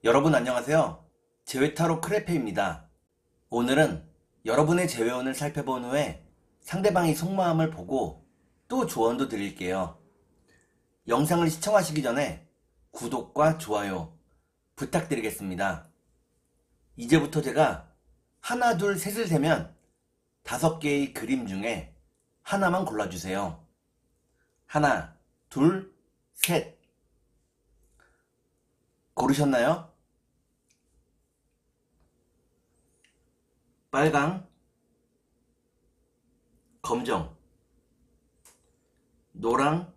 여러분 안녕하세요. 제외타로 크레페입니다. 오늘은 여러분의 제외운을 살펴본 후에 상대방의 속마음을 보고 또 조언도 드릴게요. 영상을 시청하시기 전에 구독과 좋아요 부탁드리겠습니다. 이제부터 제가 하나, 둘, 셋을 세면 5개의 그림 중에 하나만 골라주세요. 하나, 둘, 셋. 고르셨나요? 빨강, 검정, 노랑,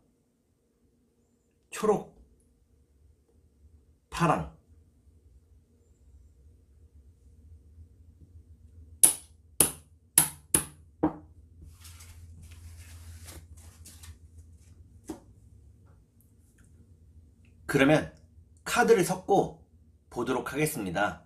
초록, 파랑. 그러면 카드를 섞고 보도록 하겠습니다.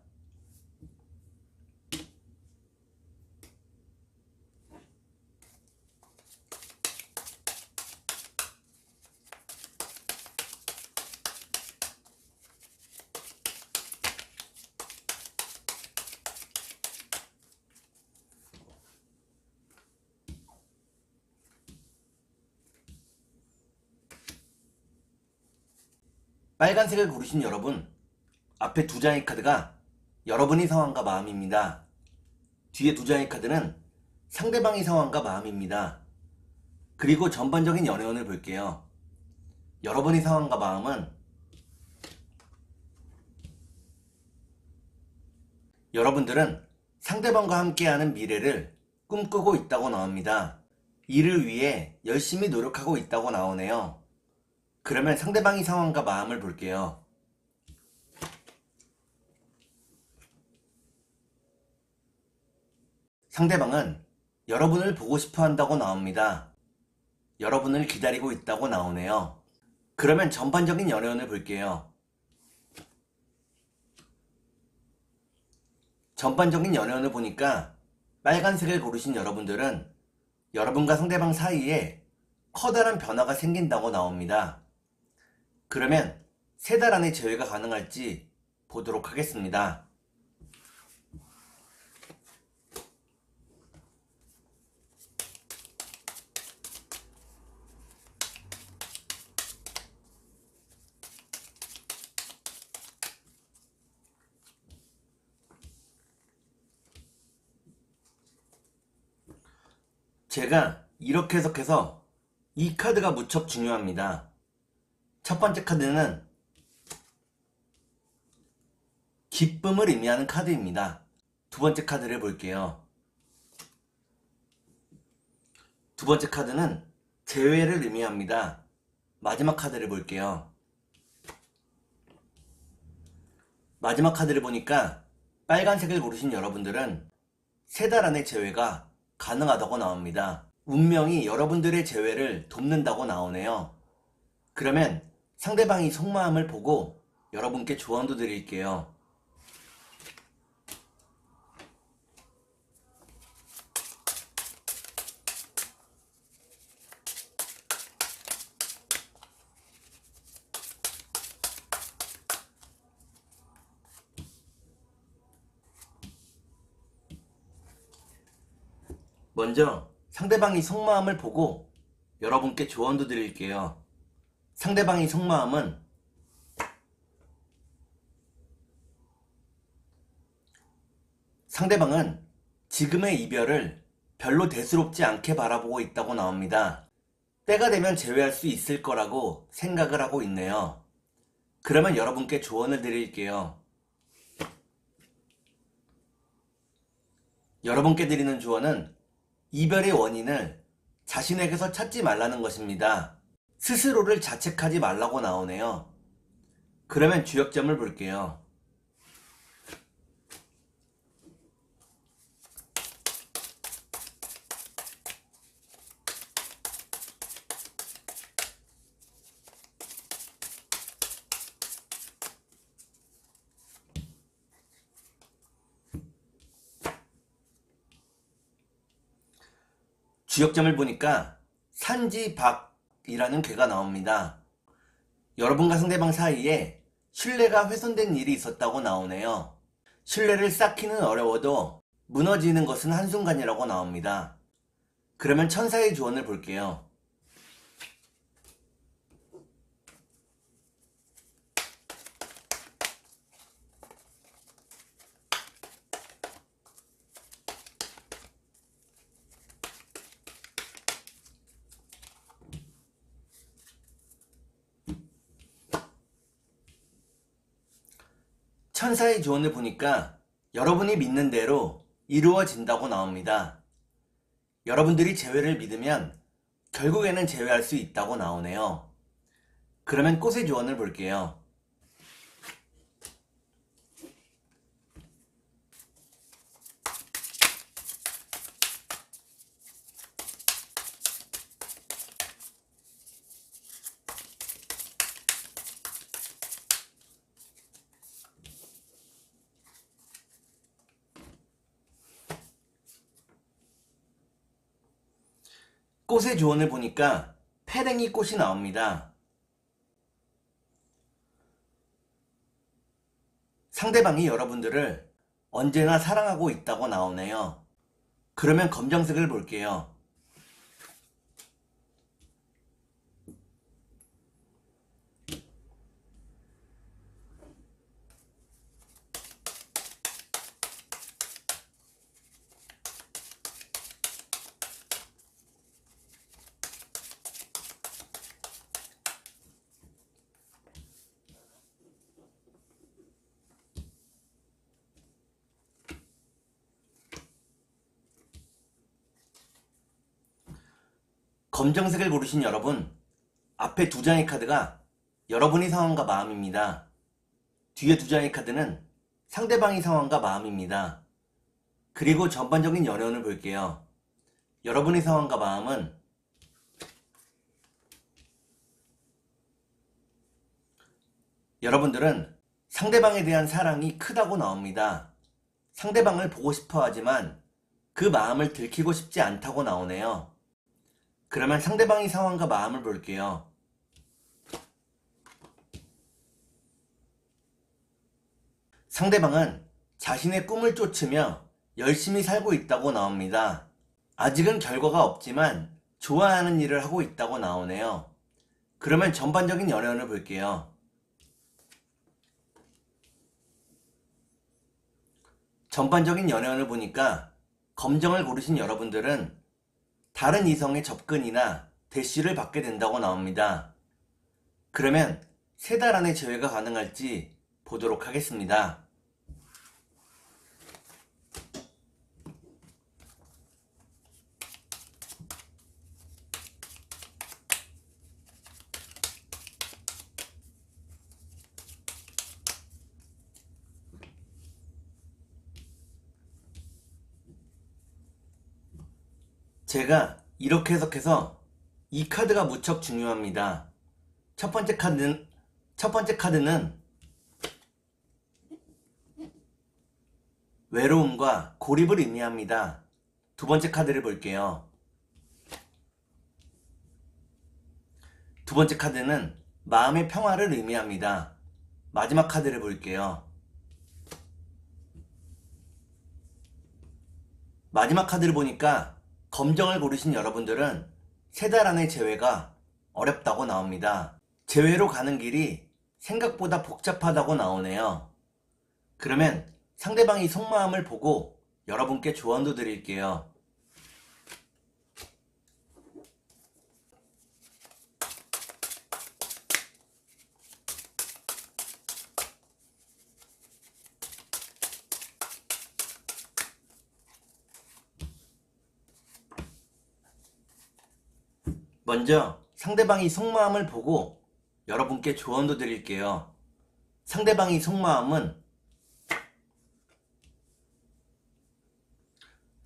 빨간색을 고르신 여러분, 앞에 2장의 카드가 여러분의 상황과 마음입니다. 뒤에 2장의 카드는 상대방의 상황과 마음입니다. 그리고 전반적인 연애운을 볼게요. 여러분의 상황과 마음은 여러분들은 상대방과 함께하는 미래를 꿈꾸고 있다고 나옵니다. 이를 위해 열심히 노력하고 있다고 나오네요. 그러면 상대방의 상황과 마음을 볼게요. 상대방은 여러분을 보고 싶어 한다고 나옵니다. 여러분을 기다리고 있다고 나오네요. 그러면 전반적인 연애운을 볼게요. 전반적인 연애운을 보니까 빨간색을 고르신 여러분들은 여러분과 상대방 사이에 커다란 변화가 생긴다고 나옵니다. 그러면 3달 안에 재회가 가능할지 보도록 하겠습니다. 제가 이렇게 해석해서 이 카드가 무척 중요합니다. 첫 번째 카드는 기쁨을 의미하는 카드입니다. 두 번째 카드를 볼게요. 두 번째 카드는 재회를 의미합니다. 마지막 카드를 볼게요. 마지막 카드를 보니까 빨간색을 고르신 여러분들은 3달 안에 재회가 가능하다고 나옵니다. 운명이 여러분들의 재회를 돕는다고 나오네요. 그러면 상대방이 속마음을 보고 여러분께 조언도 드릴게요. 먼저 상대방이 속마음을 보고 여러분께 조언도 드릴게요. 상대방의 속마음은 상대방은 지금의 이별을 별로 대수롭지 않게 바라보고 있다고 나옵니다. 때가 되면 재회할 수 있을 거라고 생각을 하고 있네요. 그러면 여러분께 조언을 드릴게요. 여러분께 드리는 조언은 이별의 원인을 자신에게서 찾지 말라는 것입니다. 스스로를 자책하지 말라고 나오네요. 그러면 주역점을 볼게요. 주역점을 보니까 산지박이라는 괴가 나옵니다. 여러분과 상대방 사이에 신뢰가 훼손된 일이 있었다고 나오네요. 신뢰를 쌓기는 어려워도 무너지는 것은 한순간이라고 나옵니다. 그러면 천사의 조언을 볼게요. 천사의 조언을 보니까 여러분이 믿는 대로 이루어진다고 나옵니다. 여러분들이 재회를 믿으면 결국에는 재회할 수 있다고 나오네요. 그러면 꽃의 조언을 볼게요. 꽃의 조언을 보니까 페랭이 꽃이 나옵니다. 상대방이 여러분들을 언제나 사랑하고 있다고 나오네요. 그러면 검정색을 볼게요. 검정색을 고르신 여러분, 앞에 두 장의 카드가 여러분의 상황과 마음입니다. 뒤에 두 장의 카드는 상대방의 상황과 마음입니다. 그리고 전반적인 연애운을 볼게요. 여러분의 상황과 마음은 여러분들은 상대방에 대한 사랑이 크다고 나옵니다. 상대방을 보고 싶어 하지만 그 마음을 들키고 싶지 않다고 나오네요. 그러면 상대방의 상황과 마음을 볼게요. 상대방은 자신의 꿈을 쫓으며 열심히 살고 있다고 나옵니다. 아직은 결과가 없지만 좋아하는 일을 하고 있다고 나오네요. 그러면 전반적인 연애운을 볼게요. 전반적인 연애운을 보니까 검정을 고르신 여러분들은 다른 이성의 접근이나 대시를 받게 된다고 나옵니다. 그러면 3달 안에 재회가 가능할지 보도록 하겠습니다. 제가 이렇게 해석해서 이 카드가 무척 중요합니다. 첫 번째 카드는 외로움과 고립을 의미합니다. 두 번째 카드를 볼게요. 두 번째 카드는 마음의 평화를 의미합니다. 마지막 카드를 볼게요. 마지막 카드를 보니까 검정을 고르신 여러분들은 3달 안에 재회가 어렵다고 나옵니다. 재회로 가는 길이 생각보다 복잡하다고 나오네요. 그러면 상대방이 속마음을 보고 여러분께 조언도 드릴게요. 먼저 상대방이 속마음을 보고 여러분께 조언도 드릴게요. 상대방의 속마음은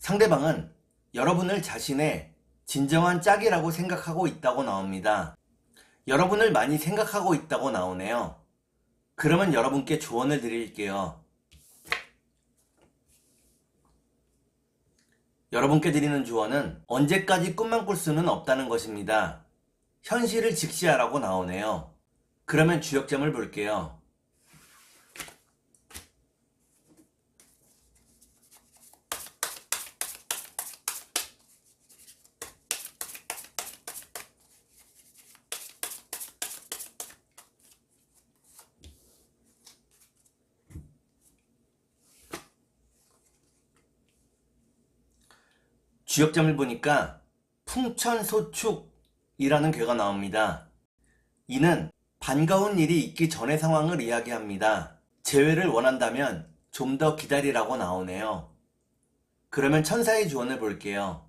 상대방은 여러분을 자신의 진정한 짝이라고 생각하고 있다고 나옵니다. 여러분을 많이 생각하고 있다고 나오네요. 그러면 여러분께 조언을 드릴게요. 여러분께 드리는 조언은 언제까지 꿈만 꿀 수는 없다는 것입니다. 현실을 직시하라고 나오네요. 그러면 주역점을 볼게요. 주역점을 보니까 풍천소축이라는 괴가 나옵니다. 이는 반가운 일이 있기 전의 상황을 이야기합니다. 재회를 원한다면 좀 더 기다리라고 나오네요. 그러면 천사의 주원을 볼게요.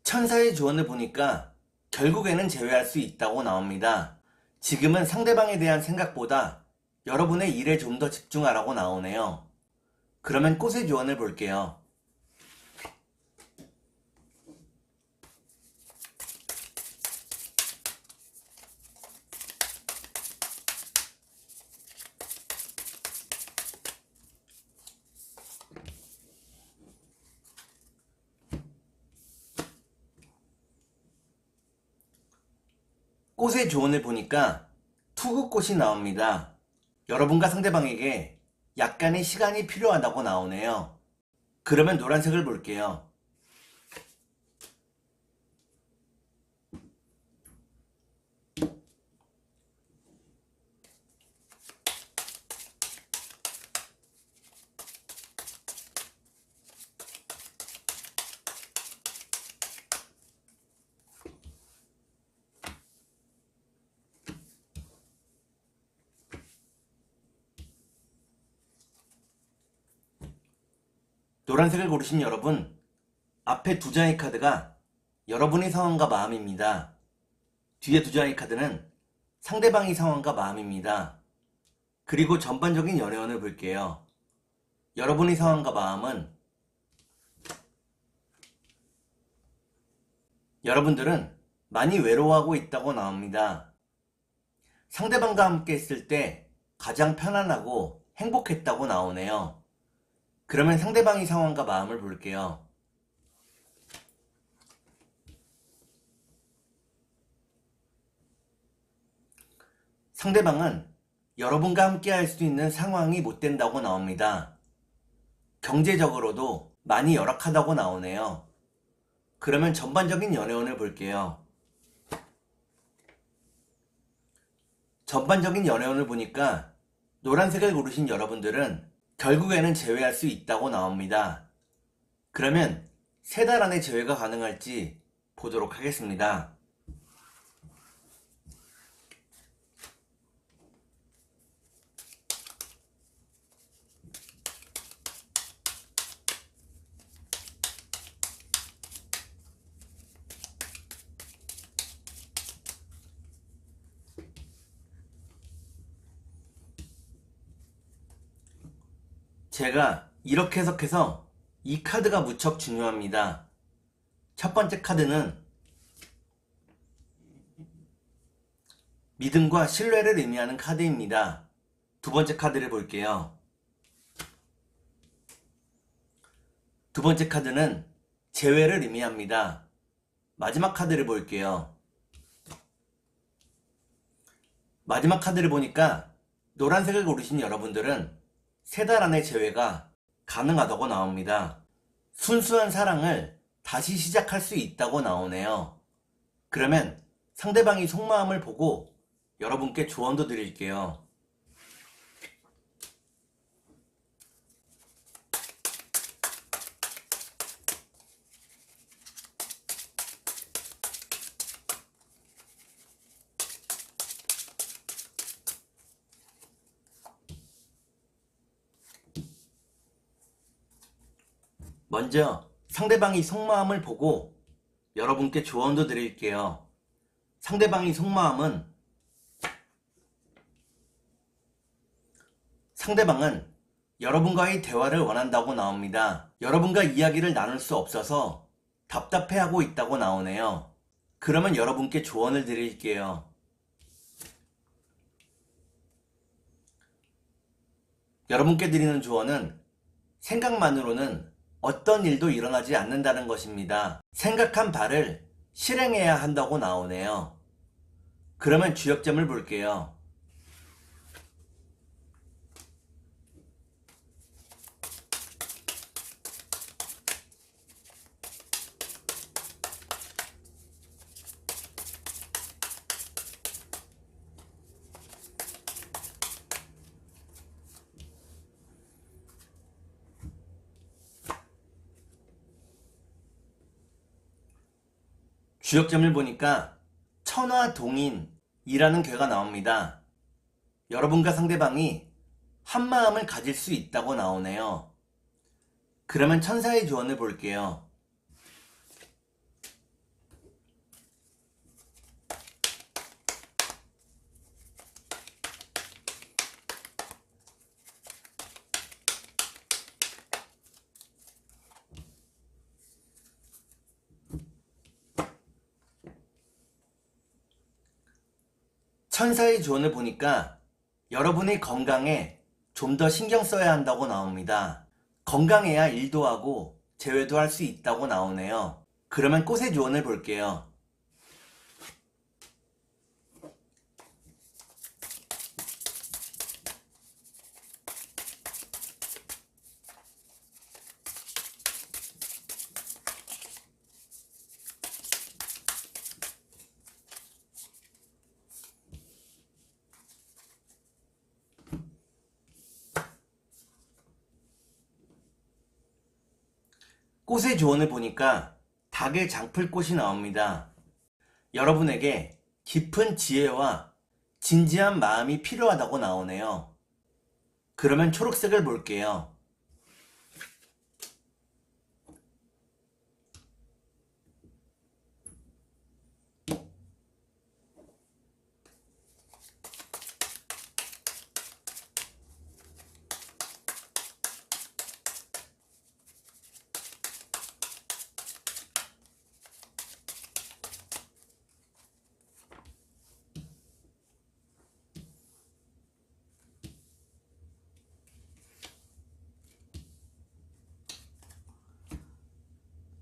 천사의 주원을 보니까 결국에는 제외할 수 있다고 나옵니다. 지금은 상대방에 대한 생각보다 여러분의 일에 좀 더 집중하라고 나오네요. 그러면 꽃의 주원을 볼게요. 꽃의 조언을 보니까 투구꽃이 나옵니다. 여러분과 상대방에게 약간의 시간이 필요하다고 나오네요. 그러면 노란색을 볼게요. 노란색을 고르신 여러분, 앞에 두 장의 카드가 여러분의 상황과 마음입니다. 뒤에 두 장의 카드는 상대방의 상황과 마음입니다. 그리고 전반적인 연애운을 볼게요. 여러분의 상황과 마음은 여러분들은 많이 외로워하고 있다고 나옵니다. 상대방과 함께 했을 때 가장 편안하고 행복했다고 나오네요. 그러면 상대방의 상황과 마음을 볼게요. 상대방은 여러분과 함께 할 수 있는 상황이 못 된다고 나옵니다. 경제적으로도 많이 열악하다고 나오네요. 그러면 전반적인 연애운을 볼게요. 전반적인 연애운을 보니까 노란색을 고르신 여러분들은 결국에는 제외할 수 있다고 나옵니다. 그러면 3달 안에 제외가 가능할지 보도록 하겠습니다. 제가 이렇게 해석해서 이 카드가 무척 중요합니다. 첫 번째 카드는 믿음과 신뢰를 의미하는 카드입니다. 두 번째 카드를 볼게요. 두 번째 카드는 재회를 의미합니다. 마지막 카드를 볼게요. 마지막 카드를 보니까 노란색을 고르신 여러분들은 3달 안에 재회가 가능하다고 나옵니다. 순수한 사랑을 다시 시작할 수 있다고 나오네요. 그러면 상대방이 속마음을 보고 여러분께 조언도 드릴게요. 먼저 상대방이 속마음을 보고 여러분께 조언도 드릴게요. 상대방의 속마음은 상대방은 여러분과의 대화를 원한다고 나옵니다. 여러분과 이야기를 나눌 수 없어서 답답해하고 있다고 나오네요. 그러면 여러분께 조언을 드릴게요. 여러분께 드리는 조언은 생각만으로는 어떤 일도 일어나지 않는다는 것입니다. 생각한 바를 실행해야 한다고 나오네요. 그러면 주역점을 볼게요. 주역점을 보니까 천화동인이라는 괴가 나옵니다. 여러분과 상대방이 한마음을 가질 수 있다고 나오네요. 그러면 천사의 조언을 볼게요. 천사의 조언을 보니까 여러분의 건강에 좀 더 신경 써야 한다고 나옵니다. 건강해야 일도 하고 재회도 할 수 있다고 나오네요. 그러면 꽃의 조언을 볼게요. 꽃의 조언을 보니까 닭의 장풀꽃이 나옵니다. 여러분에게 깊은 지혜와 진지한 마음이 필요하다고 나오네요. 그러면 초록색을 볼게요.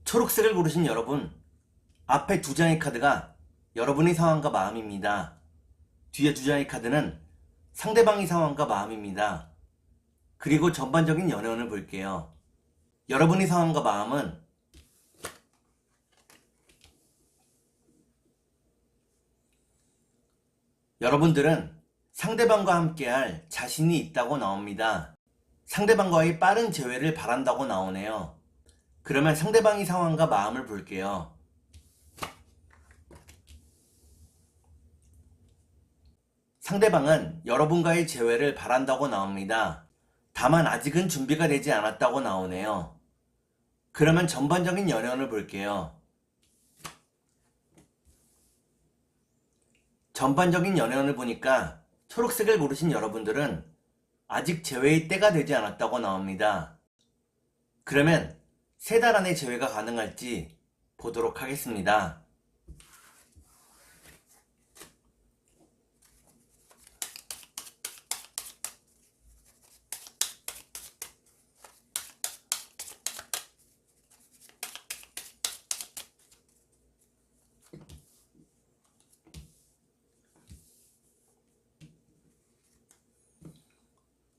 초록색을 고르신 여러분, 앞에 두 장의 카드가 여러분의 상황과 마음입니다. 뒤에 두 장의 카드는 상대방의 상황과 마음입니다. 그리고 전반적인 연애운을 볼게요. 여러분의 상황과 마음은 여러분들은 상대방과 함께할 자신이 있다고 나옵니다. 상대방과의 빠른 재회를 바란다고 나오네요. 그러면 상대방의 상황과 마음을 볼게요. 상대방은 여러분과의 재회를 바란다고 나옵니다. 다만 아직은 준비가 되지 않았다고 나오네요. 그러면 전반적인 연애운을 볼게요. 전반적인 연애운을 보니까 초록색을 고르신 여러분들은 아직 재회의 때가 되지 않았다고 나옵니다. 그러면 3달 안에 재회가 가능할지 보도록 하겠습니다.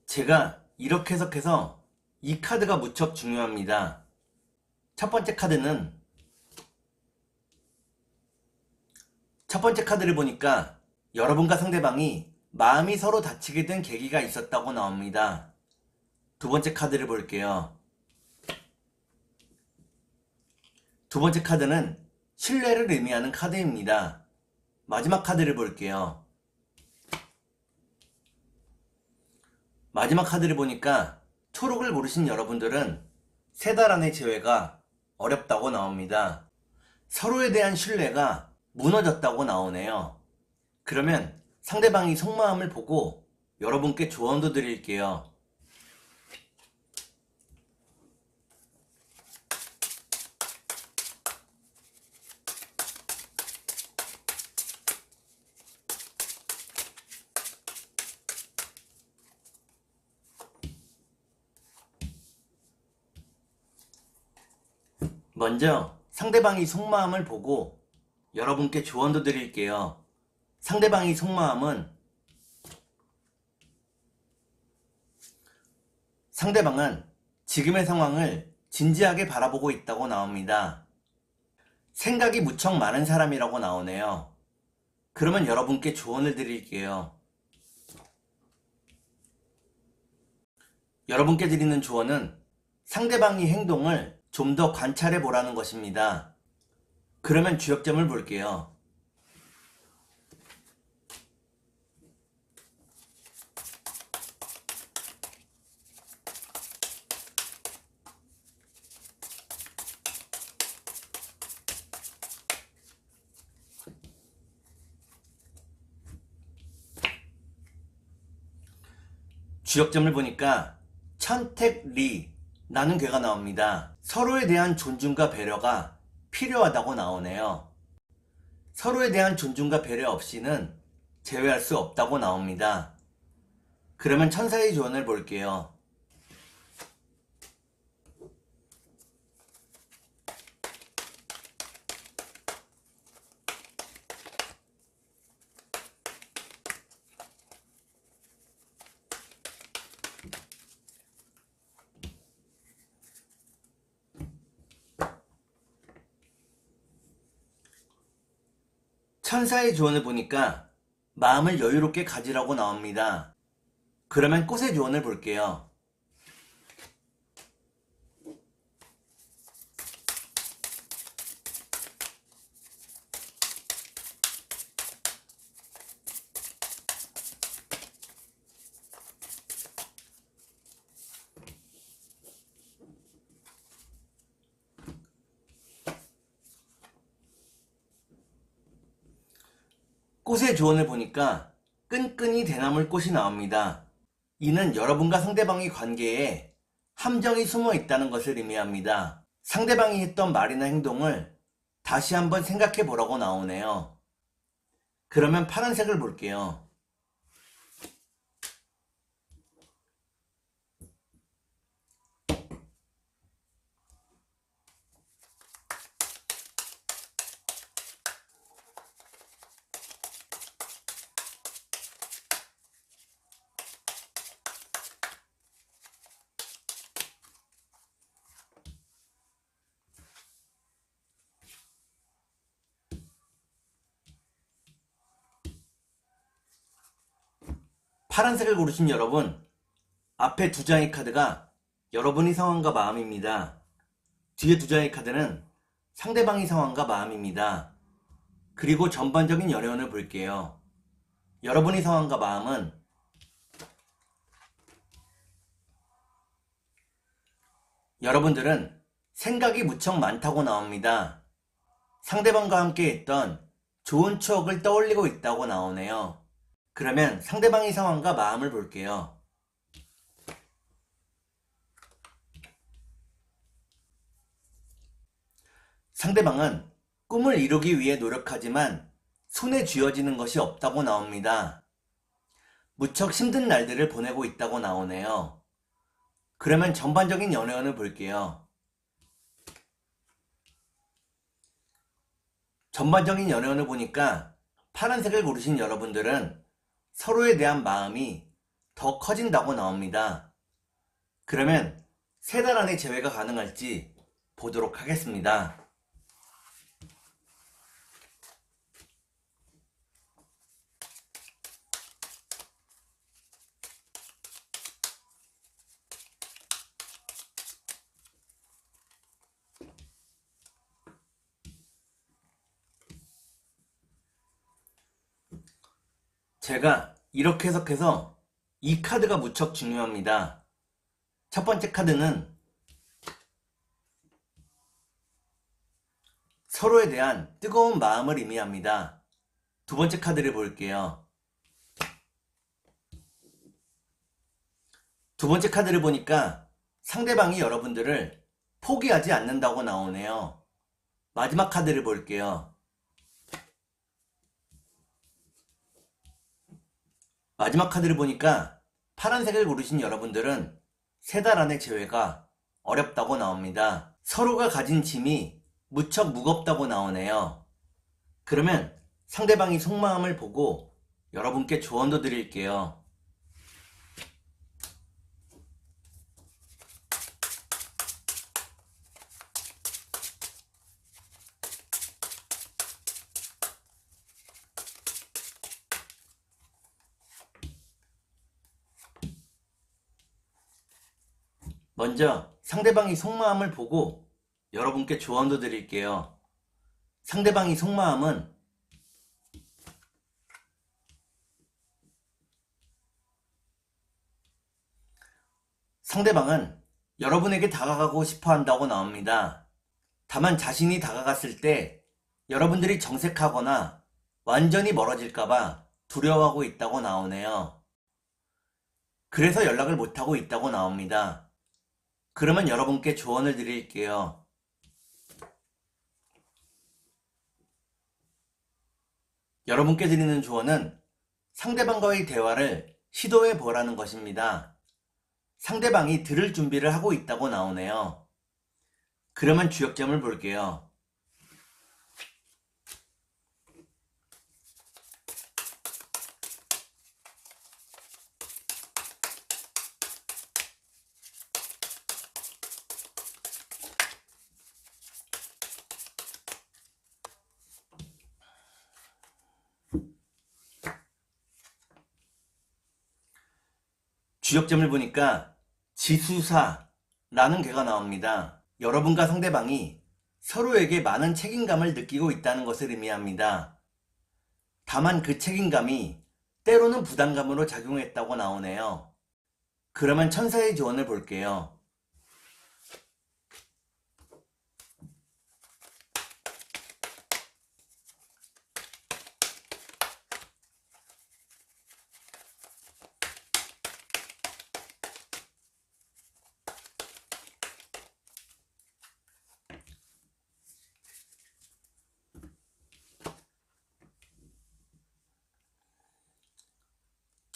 제가 이렇게 해석해서 이 카드가 무척 중요합니다. 첫 번째 카드를 보니까 여러분과 상대방이 마음이 서로 다치게 된 계기가 있었다고 나옵니다. 두 번째 카드를 볼게요. 두 번째 카드는 신뢰를 의미하는 카드입니다. 마지막 카드를 볼게요. 마지막 카드를 보니까 초록을 고르신 여러분들은 3달 안의 재회가 어렵다고 나옵니다. 서로에 대한 신뢰가 무너졌다고 나오네요. 그러면 상대방이 속마음을 보고 여러분께 조언도 드릴게요. 먼저 상대방이 속마음을 보고 여러분께 조언도 드릴게요. 상대방의 속마음은 상대방은 지금의 상황을 진지하게 바라보고 있다고 나옵니다. 생각이 무척 많은 사람이라고 나오네요. 그러면 여러분께 조언을 드릴게요. 여러분께 드리는 조언은 상대방의 행동을 좀 더 관찰해 보라는 것입니다. 그러면 주역점을 볼게요. 주역점을 보니까 천택리 라는 괴가 나옵니다. 서로에 대한 존중과 배려가 필요하다고 나오네요. 서로에 대한 존중과 배려 없이는 제외할 수 없다고 나옵니다. 그러면 천사의 조언을 볼게요. 천사의 조언을 보니까 마음을 여유롭게 가지라고 나옵니다. 그러면 꽃의 조언을 볼게요. 꽃의 조언을 보니까 끈끈이 대나물 꽃이 나옵니다. 이는 여러분과 상대방의 관계에 함정이 숨어 있다는 것을 의미합니다. 상대방이 했던 말이나 행동을 다시 한번 생각해 보라고 나오네요. 그러면 파란색을 볼게요. 파란색을 고르신 여러분, 앞에 두 장의 카드가 여러분의 상황과 마음입니다. 뒤에 두 장의 카드는 상대방의 상황과 마음입니다. 그리고 전반적인 연애운을 볼게요. 여러분의 상황과 마음은 여러분들은 생각이 무척 많다고 나옵니다. 상대방과 함께 했던 좋은 추억을 떠올리고 있다고 나오네요. 그러면 상대방의 상황과 마음을 볼게요. 상대방은 꿈을 이루기 위해 노력하지만 손에 쥐어지는 것이 없다고 나옵니다. 무척 힘든 날들을 보내고 있다고 나오네요. 그러면 전반적인 연애운을 볼게요. 전반적인 연애운을 보니까 파란색을 고르신 여러분들은 서로에 대한 마음이 더 커진다고 나옵니다. 그러면 3달 안에 재회가 가능할지 보도록 하겠습니다. 제가 이렇게 해석해서 이 카드가 무척 중요합니다. 첫 번째 카드는 서로에 대한 뜨거운 마음을 의미합니다. 두 번째 카드를 볼게요. 두 번째 카드를 보니까 상대방이 여러분들을 포기하지 않는다고 나오네요. 마지막 카드를 볼게요. 마지막 카드를 보니까 파란색을 고르신 여러분들은 3달 안에 재회가 어렵다고 나옵니다. 서로가 가진 짐이 무척 무겁다고 나오네요. 그러면 상대방이 속마음을 보고 여러분께 조언도 드릴게요. 먼저 상대방이 속마음을 보고 여러분께 조언도 드릴게요. 상대방이 속마음은 상대방은 여러분에게 다가가고 싶어 한다고 나옵니다. 다만 자신이 다가갔을 때 여러분들이 정색하거나 완전히 멀어질까봐 두려워하고 있다고 나오네요. 그래서 연락을 못하고 있다고 나옵니다. 그러면 여러분께 조언을 드릴게요. 여러분께 드리는 조언은 상대방과의 대화를 시도해 보라는 것입니다. 상대방이 들을 준비를 하고 있다고 나오네요. 그러면 주역점을 볼게요. 주역점을 보니까 지수사라는 괴가 나옵니다. 여러분과 상대방이 서로에게 많은 책임감을 느끼고 있다는 것을 의미합니다. 다만 그 책임감이 때로는 부담감으로 작용했다고 나오네요. 그러면 천사의 조언을 볼게요.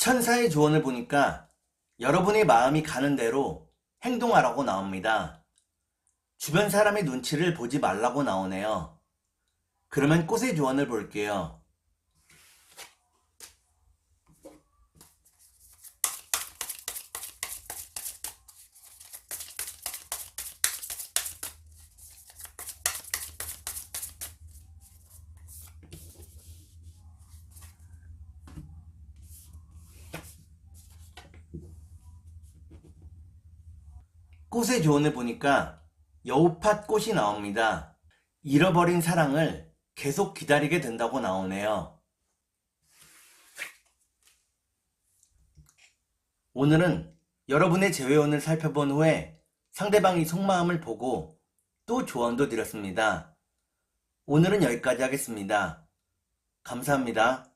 천사의 조언을 보니까 여러분의 마음이 가는 대로 행동하라고 나옵니다. 주변 사람의 눈치를 보지 말라고 나오네요. 그러면 꽃의 조언을 볼게요. 꽃의 조언을 보니까 여우팥 꽃이 나옵니다. 잃어버린 사랑을 계속 기다리게 된다고 나오네요. 오늘은 여러분의 재회원을 살펴본 후에 상대방의 속마음을 보고 또 조언도 드렸습니다. 오늘은 여기까지 하겠습니다. 감사합니다.